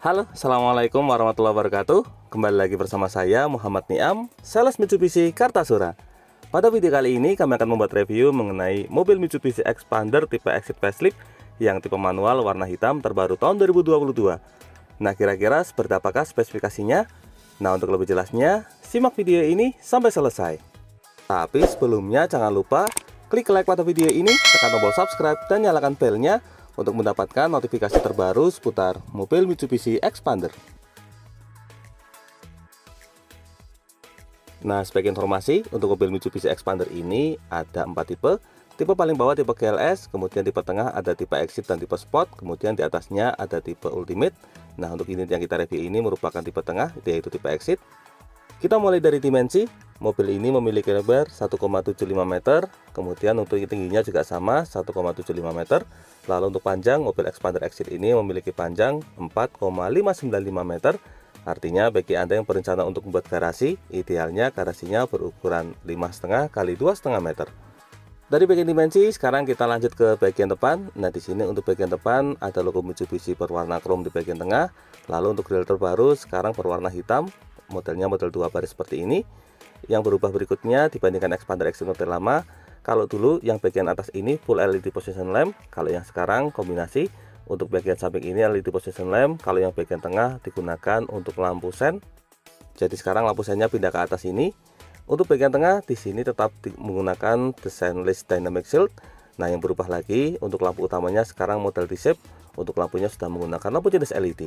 Halo, Assalamualaikum warahmatullahi wabarakatuh. Kembali lagi bersama saya Muhammad Niam, sales Mitsubishi Kartasura. Pada video kali ini kami akan membuat review mengenai mobil Mitsubishi Xpander tipe Exit Facelift yang tipe manual warna hitam terbaru tahun 2022. Nah, kira-kira seperti apakah spesifikasinya? Nah, untuk lebih jelasnya, simak video ini sampai selesai. Tapi sebelumnya jangan lupa klik like pada video ini, tekan tombol subscribe dan nyalakan belnya untuk mendapatkan notifikasi terbaru seputar mobil Mitsubishi Xpander. Nah, sebagai informasi, untuk mobil Mitsubishi Xpander ini ada 4 tipe. Tipe paling bawah tipe GLS, kemudian tipe tengah ada tipe Exit dan tipe Sport, kemudian di atasnya ada tipe Ultimate. Nah, untuk unit yang kita review ini merupakan tipe tengah, yaitu tipe Exit. Kita mulai dari dimensi. Mobil ini memiliki lebar 1,75 meter, kemudian untuk tingginya juga sama 1,75 meter. Lalu untuk panjang, mobil Xpander Exit ini memiliki panjang 4,595 meter. Artinya bagi Anda yang berencana untuk membuat garasi, idealnya garasinya berukuran 5,5 kali 2,5 meter. Dari bagian dimensi, sekarang kita lanjut ke bagian depan. Nah, di sini untuk bagian depan ada logo Mitsubishi berwarna chrome di bagian tengah. Lalu untuk grill terbaru sekarang berwarna hitam, modelnya model 2 baris seperti ini. Yang berubah berikutnya dibandingkan Xpander Exit model lama, kalau dulu yang bagian atas ini full LED position lamp, kalau yang sekarang kombinasi. Untuk bagian samping ini LED position lamp, kalau yang bagian tengah digunakan untuk lampu sen. Jadi sekarang lampu sennya pindah ke atas ini. Untuk bagian tengah di sini tetap menggunakan desain list dynamic shield. Nah, yang berubah lagi untuk lampu utamanya sekarang model D-shape, untuk lampunya sudah menggunakan lampu jenis LED.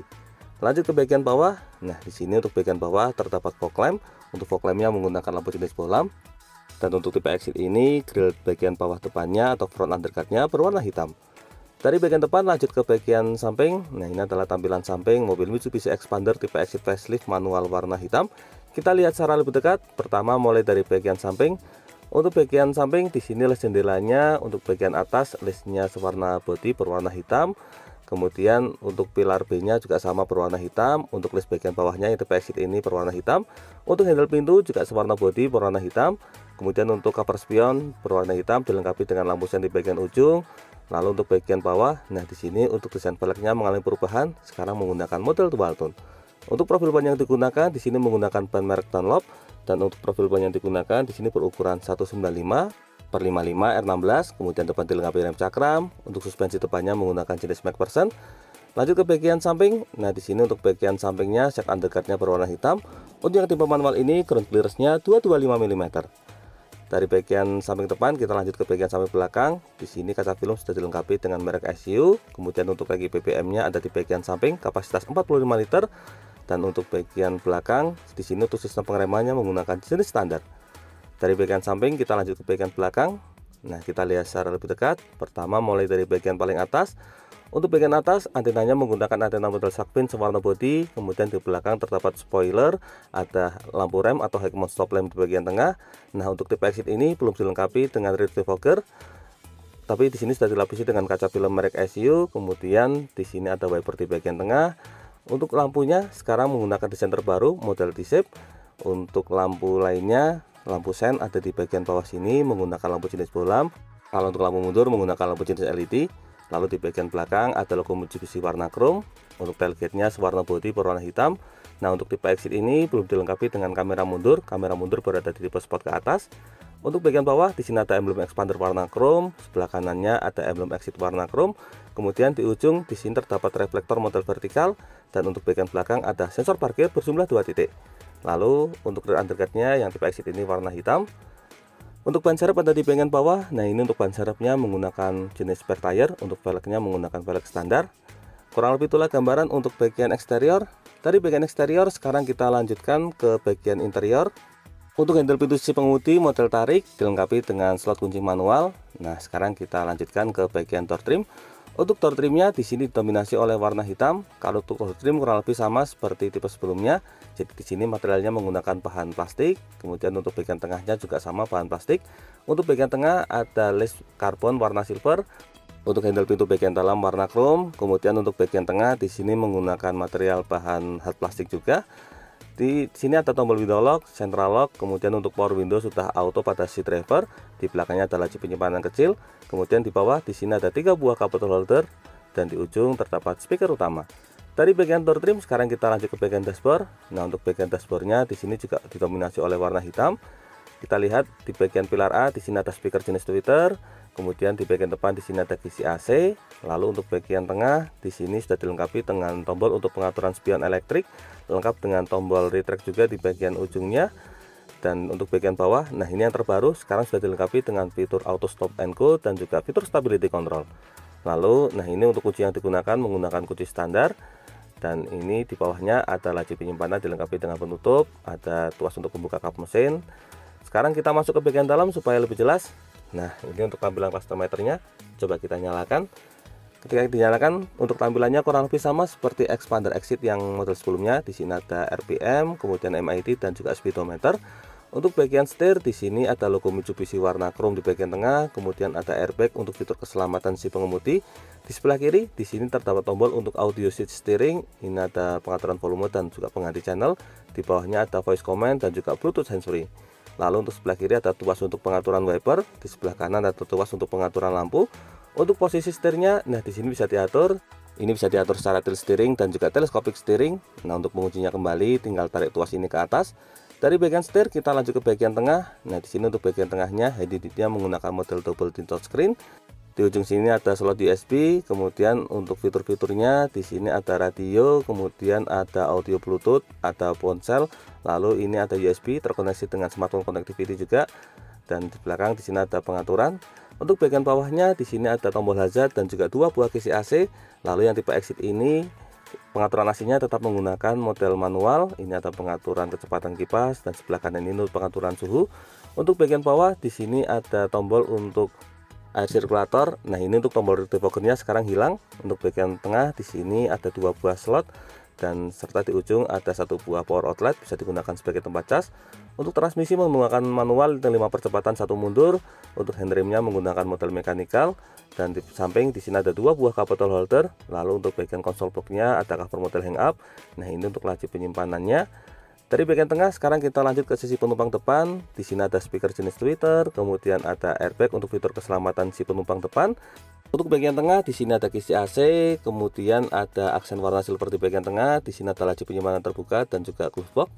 Lanjut ke bagian bawah. Nah, di sini untuk bagian bawah terdapat fog lamp. Untuk fog lampnya menggunakan lampu jenis bohlam. Dan untuk tipe Exit ini grill bagian bawah depannya atau front undercutnya berwarna hitam. Dari bagian depan lanjut ke bagian samping. Nah, ini adalah tampilan samping mobil Mitsubishi Xpander tipe Exit Facelift manual warna hitam. Kita lihat secara lebih dekat. Pertama mulai dari bagian samping. Untuk bagian samping di sini les jendelanya, untuk bagian atas lesnya sewarna bodi berwarna hitam. Kemudian untuk pilar B-nya juga sama berwarna hitam. Untuk les bagian bawahnya yang tipe Exit ini berwarna hitam. Untuk handle pintu juga sewarna bodi berwarna hitam. Kemudian untuk cover spion berwarna hitam dilengkapi dengan lampu sen di bagian ujung. Lalu untuk bagian bawah, nah di sini untuk desain velgnya mengalami perubahan. Sekarang menggunakan model dual tone. Untuk profil ban yang digunakan di sini menggunakan ban merek Dunlop. Dan untuk profil ban yang digunakan di sini berukuran 195/55 R16, kemudian depan dilengkapi rem cakram. Untuk suspensi depannya menggunakan jenis MacPherson. Lanjut ke bagian samping. Nah, di sini untuk bagian sampingnya shock undercutnya berwarna hitam. Untuk yang tipe manual ini ground clearance-nya 225 mm. Dari bagian samping depan kita lanjut ke bagian samping belakang. Di sini kaca film sudah dilengkapi dengan merek SU. Kemudian untuk tangki BBM-nya ada di bagian samping, kapasitas 45 liter. Dan untuk bagian belakang di sini untuk sistem pengeremannya menggunakan jenis standar. Dari bagian samping kita lanjut ke bagian belakang. Nah, kita lihat secara lebih dekat. Pertama mulai dari bagian paling atas. Untuk bagian atas antenanya menggunakan antena model Sharkfin sewarna bodi. Kemudian di belakang terdapat spoiler, ada lampu rem atau high mount stop lamp di bagian tengah. Nah, untuk tipe Exit ini belum dilengkapi dengan rear defogger. Tapi di sini sudah dilapisi dengan kaca film merek SU. Kemudian di sini ada wiper di bagian tengah. Untuk lampunya sekarang menggunakan desain terbaru model D-shape. Untuk lampu lainnya, lampu sen ada di bagian bawah sini menggunakan lampu jenis bohlam. Kalau untuk lampu mundur menggunakan lampu jenis LED. Lalu di bagian belakang ada logo Mitsubishi warna chrome. Untuk tailgate-nya sewarna bodi berwarna hitam. Nah, untuk tipe Exit ini belum dilengkapi dengan kamera mundur. Kamera mundur berada di tipe Sport ke atas. Untuk bagian bawah di sini ada emblem Xpander warna chrome, sebelah kanannya ada emblem Exit warna chrome. Kemudian di ujung di sini terdapat reflektor model vertikal, dan untuk bagian belakang ada sensor parkir berjumlah 2 titik. Lalu untuk rear undercutnya yang tipe Exit ini warna hitam. Untuk ban serep ada di bagian bawah. Nah, ini untuk ban serepnya menggunakan jenis spare tire, untuk velgnya menggunakan velg standar. Kurang lebih itulah gambaran untuk bagian eksterior. Dari bagian eksterior sekarang kita lanjutkan ke bagian interior. Untuk handle pintu sisi pengemudi model tarik dilengkapi dengan slot kunci manual. Nah, sekarang kita lanjutkan ke bagian door trim. Untuk door trimnya di sini didominasi oleh warna hitam. Kalau untuk door trim kurang lebih sama seperti tipe sebelumnya. Jadi di sini materialnya menggunakan bahan plastik. Kemudian untuk bagian tengahnya juga sama bahan plastik. Untuk bagian tengah ada list karbon warna silver. Untuk handle pintu bagian dalam warna chrome. Kemudian untuk bagian tengah di sini menggunakan material bahan hard plastik juga. Di sini ada tombol window lock, central lock, kemudian untuk power window sudah auto pada seat driver. Di belakangnya ada laci penyimpanan kecil. Kemudian di bawah di sini ada 3 buah cup bottle holder dan di ujung terdapat speaker utama. Dari bagian door trim sekarang kita lanjut ke bagian dashboard. Nah, untuk bagian dashboardnya di sini juga didominasi oleh warna hitam. Kita lihat di bagian pilar A di sini ada speaker jenis tweeter, kemudian di bagian depan di sini ada kisi AC. Lalu untuk bagian tengah di sini sudah dilengkapi dengan tombol untuk pengaturan spion elektrik, lengkap dengan tombol retract juga di bagian ujungnya. Dan untuk bagian bawah, nah ini yang terbaru, sekarang sudah dilengkapi dengan fitur auto stop and go dan juga fitur stability control. Lalu, nah ini untuk kunci yang digunakan menggunakan kunci standar. Dan ini di bawahnya ada laci penyimpanan dilengkapi dengan penutup, ada tuas untuk membuka kap mesin. Sekarang kita masuk ke bagian dalam supaya lebih jelas. Nah, ini untuk tampilan cluster meternya, coba kita nyalakan. Ketika dinyalakan, untuk tampilannya kurang lebih sama seperti expander exit yang model sebelumnya. Di sini ada RPM, kemudian MID dan juga speedometer. Untuk bagian setir di sini ada logo Mitsubishi warna chrome di bagian tengah, kemudian ada airbag untuk fitur keselamatan si pengemudi. Di sebelah kiri di sini terdapat tombol untuk audio switch steering. Ini ada pengaturan volume dan juga pengganti channel. Di bawahnya ada voice command dan juga Bluetooth handsfree. Lalu untuk sebelah kiri ada tuas untuk pengaturan wiper, di sebelah kanan ada tuas untuk pengaturan lampu. Untuk posisi setirnya, nah di sini bisa diatur. Ini bisa diatur secara tilt steering dan juga telescopic steering. Nah, untuk mengujinya kembali tinggal tarik tuas ini ke atas. Dari bagian setir kita lanjut ke bagian tengah. Nah, di sini untuk bagian tengahnya head unitnya menggunakan model double tint touchscreen. Di ujung sini ada slot USB, kemudian untuk fitur-fiturnya di sini ada radio, kemudian ada audio Bluetooth, ada ponsel, lalu ini ada USB terkoneksi dengan smartphone connectivity juga. Dan di belakang di sini ada pengaturan. Untuk bagian bawahnya di sini ada tombol hazard dan juga dua buah kisi AC. Lalu yang tipe exit ini pengaturan AC-nya tetap menggunakan model manual. Ini ada pengaturan kecepatan kipas dan sebelah kanan ini untuk pengaturan suhu. Untuk bagian bawah di sini ada tombol untuk air sirkulator. Nah, ini untuk tombol debuggernya sekarang hilang. Untuk bagian tengah di sini ada dua buah slot dan serta di ujung ada satu buah power outlet bisa digunakan sebagai tempat cas. Untuk transmisi menggunakan manual dengan 5 percepatan 1 mundur. Untuk handremnya menggunakan model mechanical. Dan di samping di sini ada dua buah cup bottle holder. Lalu untuk bagian konsol boxnya ada cover model hang up. Nah, ini untuk laci penyimpanannya. Dari bagian tengah sekarang kita lanjut ke sisi penumpang depan. Di sini ada speaker jenis tweeter, kemudian ada airbag untuk fitur keselamatan si penumpang depan. Untuk bagian tengah di sini ada kisi AC, kemudian ada aksen warna silver di bagian tengah. Di sini ada laci penyimpanan terbuka dan juga glove box.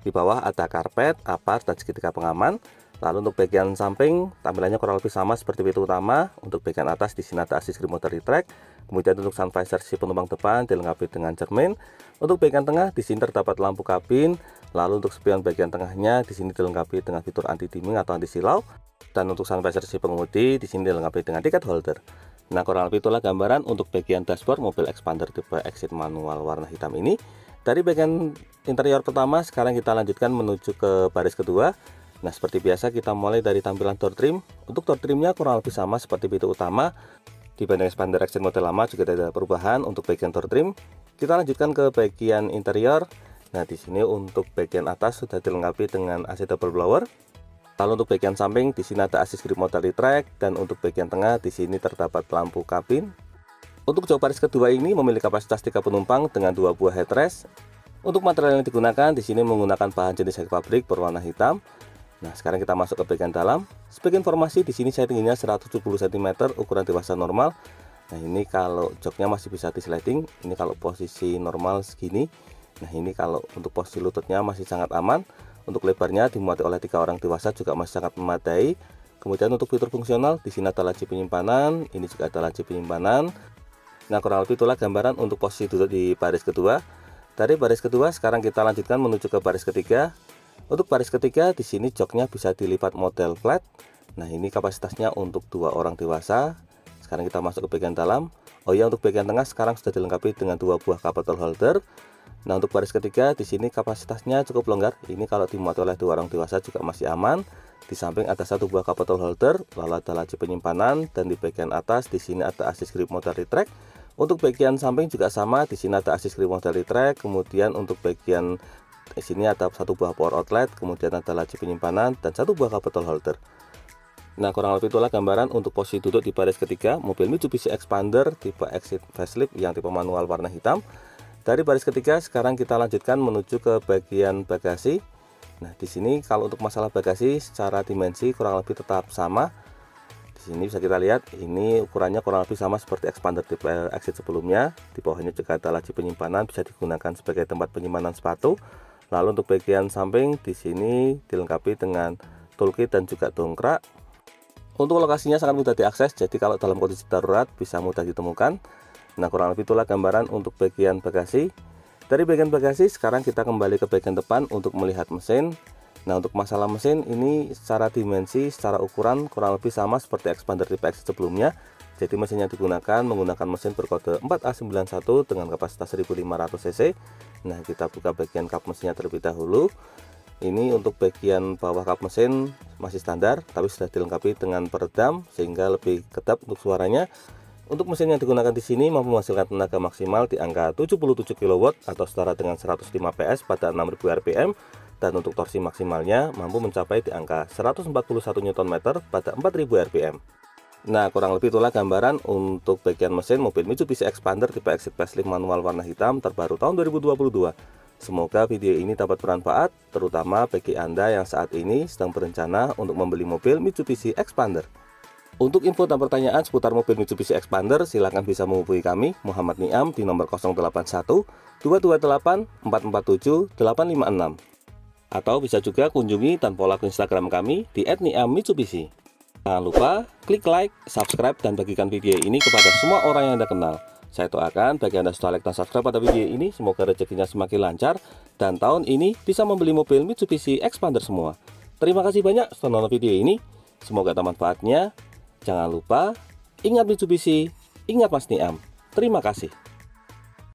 Di bawah ada karpet, apar dan segitiga pengaman. Lalu untuk bagian samping tampilannya kurang lebih sama seperti pintu utama. Untuk bagian atas di sini ada assist remote retract. Kemudian untuk sun visor si penumpang depan dilengkapi dengan cermin. Untuk bagian tengah di sini terdapat lampu kabin. Lalu untuk spion bagian tengahnya di sini dilengkapi dengan fitur anti dimming atau anti silau. Dan untuk sun visor si pengemudi di sini dilengkapi dengan tiket holder. Nah, kurang lebih itulah gambaran untuk bagian dashboard mobil expander tipe exit manual warna hitam ini. Dari bagian interior pertama sekarang kita lanjutkan menuju ke baris kedua. Nah, seperti biasa kita mulai dari tampilan door trim. Untuk door trimnya kurang lebih sama seperti pintu utama. Dibanding expander exit model lama juga tidak ada perubahan untuk bagian door trim. Kita lanjutkan ke bagian interior. Nah, di sini untuk bagian atas sudah dilengkapi dengan AC double blower. Lalu untuk bagian samping di sini ada assist grip motor retract dan untuk bagian tengah di sini terdapat lampu kabin. Untuk jok baris kedua ini memiliki kapasitas 3 penumpang dengan 2 buah headrest. Untuk material yang digunakan di sini menggunakan bahan jenis high fabric berwarna hitam. Nah, sekarang kita masuk ke bagian dalam. Sebagai informasi di sini saya tingginya 170 cm ukuran dewasa normal. Nah, ini kalau joknya masih bisa di sliding. Ini kalau posisi normal segini. Nah, ini kalau untuk posisi lututnya masih sangat aman. Untuk lebarnya dimuati oleh 3 orang dewasa juga masih sangat memadai. Kemudian untuk fitur fungsional di sini ada laci penyimpanan, ini juga ada laci penyimpanan. Nah, kurang lebih itulah gambaran untuk posisi duduk di baris kedua. Dari baris kedua sekarang kita lanjutkan menuju ke baris ketiga. Untuk baris ketiga di sini joknya bisa dilipat model flat. Nah, ini kapasitasnya untuk 2 orang dewasa. Sekarang kita masuk ke bagian dalam. Oh ya, untuk bagian tengah sekarang sudah dilengkapi dengan 2 buah cup bottle holder. Nah, untuk baris ketiga di sini kapasitasnya cukup longgar. Ini kalau dimuat oleh 2 orang dewasa juga masih aman. Di samping ada 1 buah cup bottle holder, lalu ada laci penyimpanan dan di bagian atas di sini ada assist grip motor retract. Untuk bagian samping juga sama, di sini ada assist grip motor retract. Kemudian untuk bagian di sini ada 1 buah power outlet, kemudian ada laci penyimpanan dan 1 buah cup bottle holder. Nah, kurang lebih itulah gambaran untuk posisi duduk di baris ketiga mobil Mitsubishi Expander tipe exit facelift yang tipe manual warna hitam. Dari baris ketiga sekarang kita lanjutkan menuju ke bagian bagasi. Nah, di sini kalau untuk masalah bagasi secara dimensi kurang lebih tetap sama. Di Di sini bisa kita lihat ini ukurannya kurang lebih sama seperti expander tipe Exit sebelumnya. Di bawahnya juga ada laci penyimpanan, bisa digunakan sebagai tempat penyimpanan sepatu. Lalu untuk bagian samping di sini dilengkapi dengan toolkit dan juga dongkrak. Untuk lokasinya sangat mudah diakses, jadi kalau dalam kondisi darurat bisa mudah ditemukan. Nah, kurang lebih itulah gambaran untuk bagian bagasi. Dari bagian bagasi sekarang kita kembali ke bagian depan untuk melihat mesin. Nah, untuk masalah mesin ini secara dimensi, secara ukuran kurang lebih sama seperti expander tipe Exit sebelumnya. Jadi mesin yang digunakan menggunakan mesin berkode 4A91 dengan kapasitas 1500 cc. Nah, kita buka bagian kap mesinnya terlebih dahulu. Ini untuk bagian bawah kap mesin masih standar, tapi sudah dilengkapi dengan peredam sehingga lebih kedap untuk suaranya. Untuk mesin yang digunakan di sini mampu menghasilkan tenaga maksimal di angka 77 kW atau setara dengan 105 PS pada 6000 rpm. Dan untuk torsi maksimalnya mampu mencapai di angka 141 Nm pada 4000 rpm. Nah, kurang lebih itulah gambaran untuk bagian mesin mobil Mitsubishi Expander tipe Exit facelift manual warna hitam terbaru tahun 2022. Semoga video ini dapat bermanfaat, terutama bagi Anda yang saat ini sedang berencana untuk membeli mobil Mitsubishi Expander. Untuk info dan pertanyaan seputar mobil Mitsubishi Expander, silahkan bisa menghubungi kami, Muhammad Niam, di nomor 081 228 447 856. Atau bisa juga kunjungi dan follow akun Instagram kami di @niammitsubishi. Jangan lupa klik like, subscribe, dan bagikan video ini kepada semua orang yang Anda kenal. Saya doakan bagi Anda setelah like dan subscribe pada video ini, semoga rezekinya semakin lancar dan tahun ini bisa membeli mobil Mitsubishi Expander semua. Terima kasih banyak sudah nonton video ini. Semoga ada manfaatnya. Jangan lupa ingat Mitsubishi, ingat Mas Niam. Terima kasih.